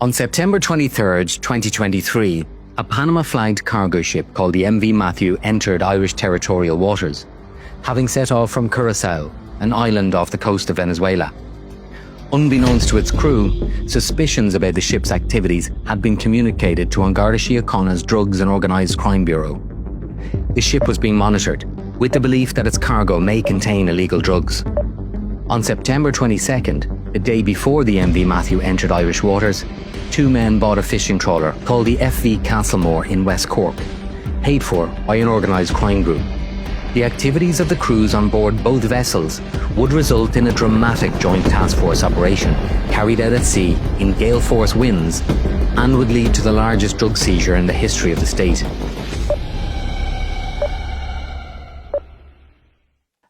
On September 23, 2023, a Panama-flagged cargo ship called the MV Matthew entered Irish territorial waters, having set off from Curazao, an island off the coast of Venezuela. Unbeknownst to its crew, suspicions about the ship's activities had been communicated to An Garda Síochána's Drugs and Organised Crime Bureau. The ship was being monitored, with the belief that its cargo may contain illegal drugs. On September 22nd, the day before the MV Matthew entered Irish waters, two men bought a fishing trawler called the FV Castlemore in West Cork, paid for by an organised crime group. The activities of the crews on board both vessels would result in a dramatic joint task force operation carried out at sea in gale force winds and would lead to the largest drug seizure in the history of the state.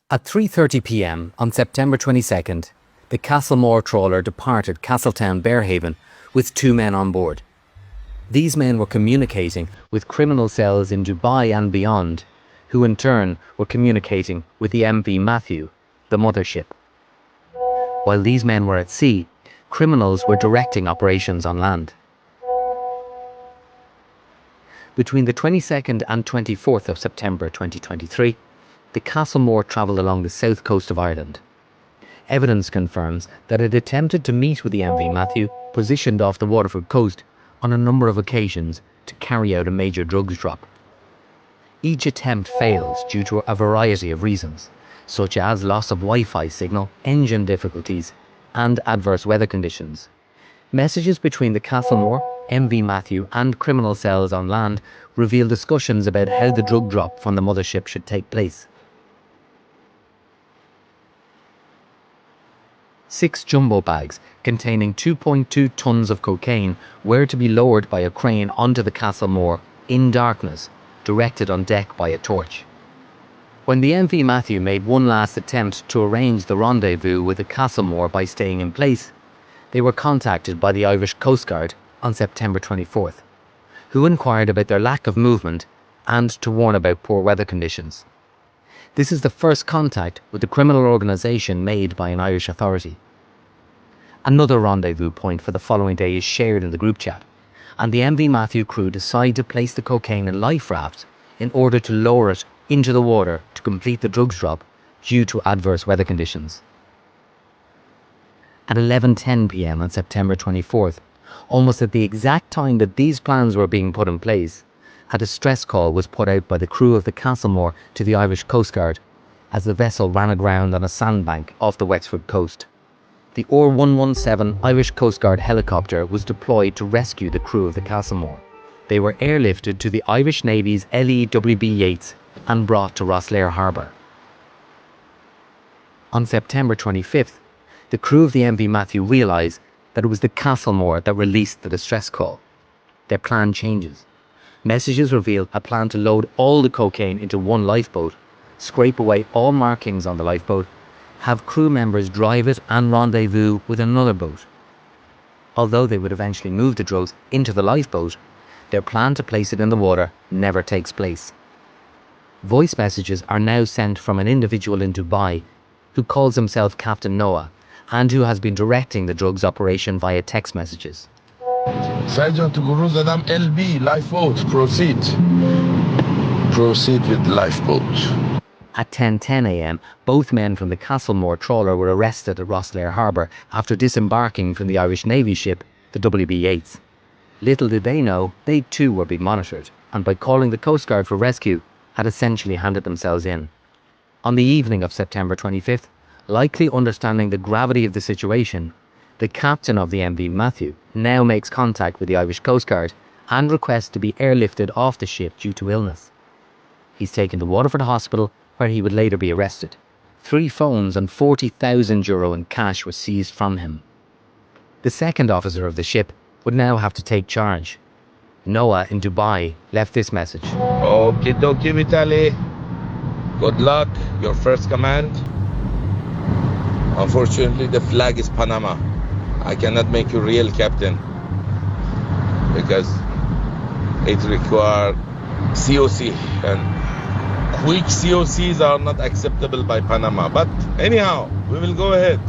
At 3:30 p.m. on September 22nd, the Castlemore trawler departed Castletown Bearhaven with two men on board. These men were communicating with criminal cells in Dubai and beyond, who in turn were communicating with the MV Matthew, the mothership. While these men were at sea, criminals were directing operations on land. Between the 22nd and 24th of September 2023, the Castlemore travelled along the south coast of Ireland. Evidence confirms that it attempted to meet with the MV Matthew, positioned off the Waterford coast, on a number of occasions to carry out a major drugs drop. Each attempt fails due to a variety of reasons, such as loss of Wi-Fi signal, engine difficulties, and adverse weather conditions. Messages between the Castlemore, MV Matthew and criminal cells on land reveal discussions about how the drug drop from the mothership should take place. 6 jumbo bags containing 2.2 tons of cocaine were to be lowered by a crane onto the Castlemore in darkness, directed on deck by a torch. When the MV Matthew made one last attempt to arrange the rendezvous with the Castlemore by staying in place, they were contacted by the Irish Coast Guard on September 24th, who inquired about their lack of movement and to warn about poor weather conditions. This is the first contact with the criminal organisation made by an Irish authority. Another rendezvous point for the following day is shared in the group chat, and the MV Matthew crew decide to place the cocaine in life rafts in order to lower it into the water to complete the drugs drop due to adverse weather conditions. At 11:10 p.m. on September 24th, almost at the exact time that these plans were being put in place, a distress call was put out by the crew of the Castlemore to the Irish Coast Guard as the vessel ran aground on a sandbank off the Wexford coast. The OR-117 Irish Coast Guard helicopter was deployed to rescue the crew of the Castlemore. They were airlifted to the Irish Navy's LEWB Yates and brought to Rosslare Harbour. On September 25th, the crew of the MV Matthew realised that it was the Castlemore that released the distress call. Their plan changes. Messages reveal a plan to load all the cocaine into one lifeboat, scrape away all markings on the lifeboat, have crew members drive it and rendezvous with another boat. Although they would eventually move the drugs into the lifeboat, their plan to place it in the water never takes place. Voice messages are now sent from an individual in Dubai who calls himself Captain Noah and who has been directing the drugs operation via text messages. Sergeant Guru Zadam LB, lifeboat, proceed. Proceed with lifeboat. At 10:10 a.m, both men from the Castlemore trawler were arrested at Rosslare Harbour after disembarking from the Irish Navy ship, the WB Yates. Little did they know, they too were being monitored, and by calling the Coast Guard for rescue, had essentially handed themselves in. On the evening of September 25th, likely understanding the gravity of the situation, the captain of the MV Matthew now makes contact with the Irish Coast Guard and requests to be airlifted off the ship due to illness. He's taken to Waterford Hospital, where he would later be arrested. 3 phones and €40,000 in cash were seized from him. The second officer of the ship would now have to take charge. Noah in Dubai left this message. Okie dokie, Vitaly. Good luck, your first command. Unfortunately, the flag is Panama. I cannot make you real captain because it requires COC, and quick COCs are not acceptable by Panama. But anyhow, we will go ahead.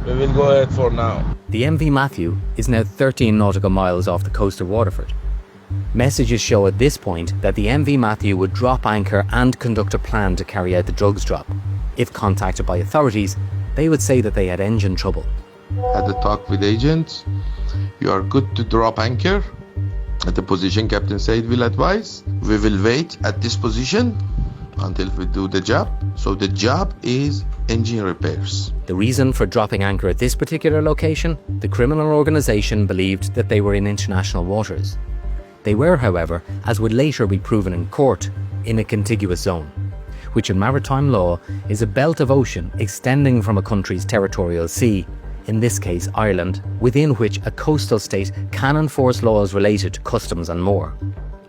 we will go ahead for now. The MV Matthew is now 13 nautical miles off the coast of Waterford. Messages show at this point that the MV Matthew would drop anchor and conduct a plan to carry out the drugs drop. If contacted by authorities, they would say that they had engine trouble. Had a talk with agents. You are good to drop anchor at the position Captain Said will advise. We will wait at this position until we do the job. So the job is engine repairs. The reason for dropping anchor at this particular location? The criminal organisation believed that they were in international waters. They were, however, as would later be proven in court, in a contiguous zone, which in maritime law is a belt of ocean extending from a country's territorial sea, in this case Ireland, within which a coastal state can enforce laws related to customs and more.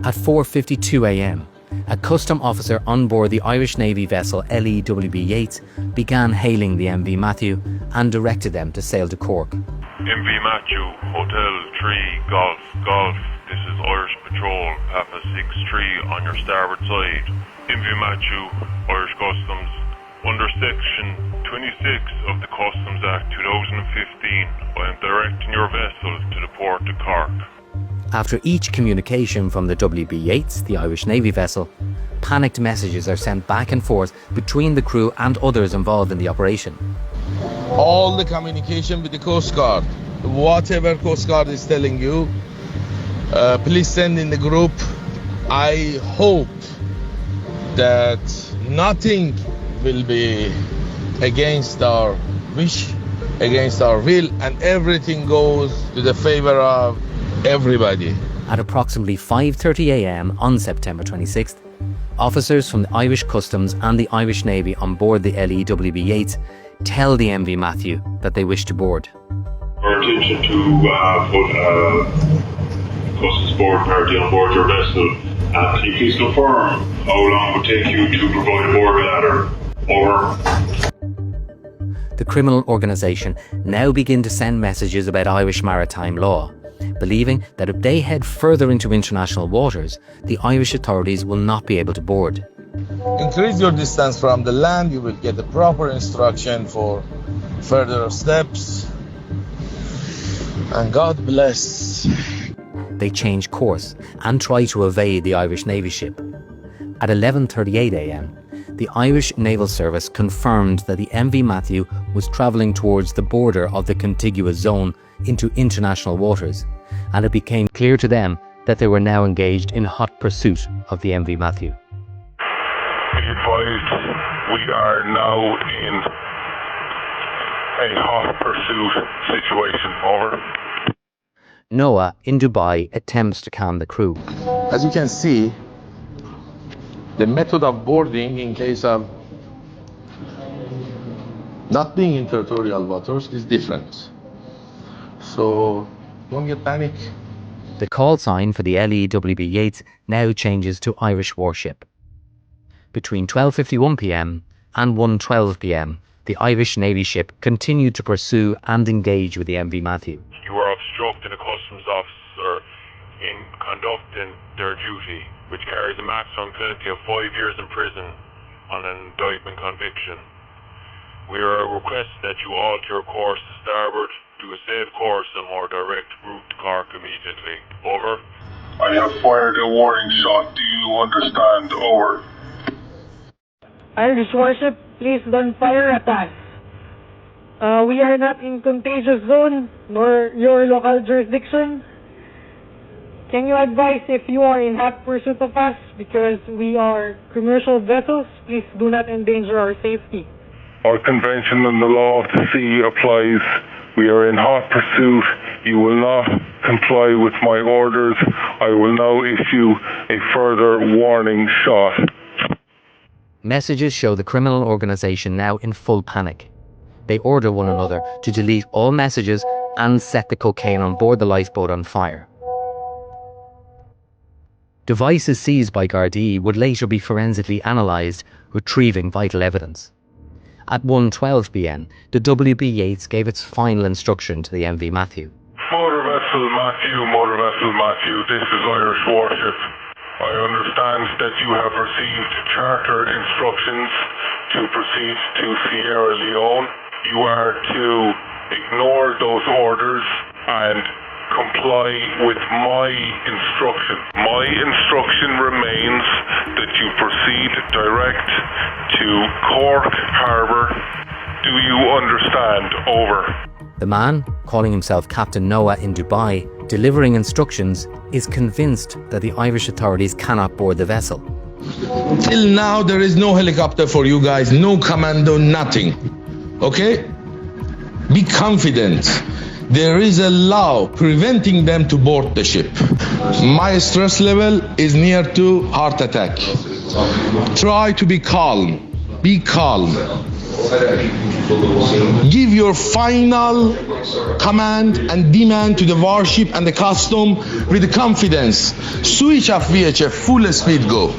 At 4:52 a.m, a custom officer on board the Irish Navy vessel LEWB Yates began hailing the MV Matthew and directed them to sail to Cork. MV Matthew, Hotel 3, Golf. This is Irish Patrol, Papa 6-3 on your starboard side. MV Matthew, Irish Customs. Under Section 26 of the Customs Act 2015, I am directing your vessel to the port of Cork. After each communication from the WB Yates, the Irish Navy vessel, panicked messages are sent back and forth between the crew and others involved in the operation. All the communication with the Coast Guard, whatever Coast Guard is telling you, please send in the group. I hope that nothing will be against our wish, against our will, and everything goes to the favor of everybody. At approximately 5:30 a.m. on September 26th, officers from the Irish Customs and the Irish Navy on board the LEWB Yates tell the MV Matthew that they wish to board. Our intention to put Customs board party on board your vessel. Can you please confirm how long it would take you to provide a board ladder? Over. The criminal organisation now begin to send messages about Irish maritime law, believing that if they head further into international waters, the Irish authorities will not be able to board. Increase your distance from the land, you will get the proper instruction for further steps. And God bless. They change course and try to evade the Irish Navy ship. At 11:38 a.m, the Irish Naval Service confirmed that the MV Matthew was travelling towards the border of the contiguous zone into international waters, and it became clear to them that they were now engaged in hot pursuit of the MV Matthew. Be advised, we are now in a hot pursuit situation. Over. Noah in Dubai attempts to calm the crew. As you can see, the method of boarding in case of not being in territorial waters is different. So don't get panic. The call sign for the LEWB Yates now changes to Irish warship. Between 12:51 p.m. and 1:12 p.m, the Irish Navy ship continued to pursue and engage with the MV Matthew. You are obstructing a customs officer in conducting their duty, which carries a maximum penalty of 5 years in prison on an indictment conviction. We are requesting that you alter your course to starboard, do a safe course and more direct route to Cork immediately. Over. I have fired a warning shot. Do you understand? Over. Irish warship, please don't fire at us. We are not in contagious zone nor your local jurisdiction. Can you advise if you are in hot pursuit of us because we are commercial vessels? Please do not endanger our safety. Our convention and the law of the sea applies. We are in hot pursuit. You will not comply with my orders. I will now issue a further warning shot. Messages show the criminal organisation now in full panic. They order one another to delete all messages and set the cocaine on board the lifeboat on fire. Devices seized by Gardaí would later be forensically analysed, retrieving vital evidence. At 1:12 p.m, the WB Yates gave its final instruction to the MV Matthew. Motor vessel Matthew, this is Irish warship. I understand that you have received charter instructions to proceed to Sierra Leone. You are to ignore those orders and comply with my instruction. My instruction remains that you proceed direct to Cork Harbour. Do you understand? Over. The man, calling himself Captain Noah in Dubai, delivering instructions, is convinced that the Irish authorities cannot board the vessel. Till now, there is no helicopter for you guys, no commando, nothing. Okay? Be confident. There is a law preventing them to board the ship. My stress level is near to heart attack. Try to be calm. Be calm. Give your final command and demand to the warship and the custom with confidence. Switch off VHF, full speed go.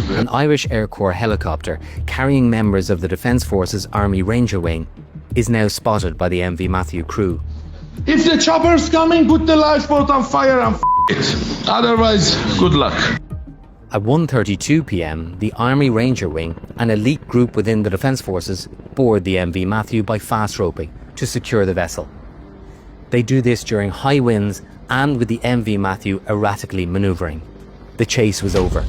An Irish Air Corps helicopter carrying members of the Defence Forces Army Ranger Wing is now spotted by the MV Matthew crew. If the chopper's coming, put the lifeboat on fire and it. Otherwise, good luck. At 1:32 p.m, the Army Ranger Wing, an elite group within the Defence Forces, board the MV Matthew by fast roping to secure the vessel. They do this during high winds and with the MV Matthew erratically manoeuvring. The chase was over.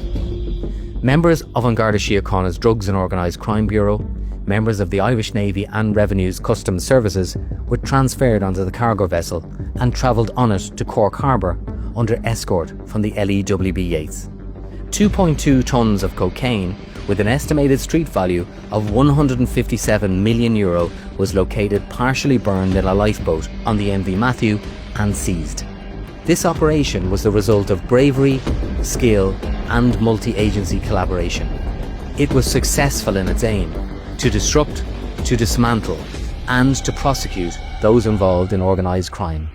Members of An Garda Síochána's Drugs and Organised Crime Bureau, members of the Irish Navy and Revenue's Customs Services were transferred onto the cargo vessel and travelled on it to Cork Harbour under escort from the LEWB Yates. 2.2 tonnes of cocaine with an estimated street value of €157 million was located partially burned in a lifeboat on the MV Matthew and seized. This operation was the result of bravery, skill and multi-agency collaboration. It was successful in its aim to disrupt, to dismantle and to prosecute those involved in organised crime.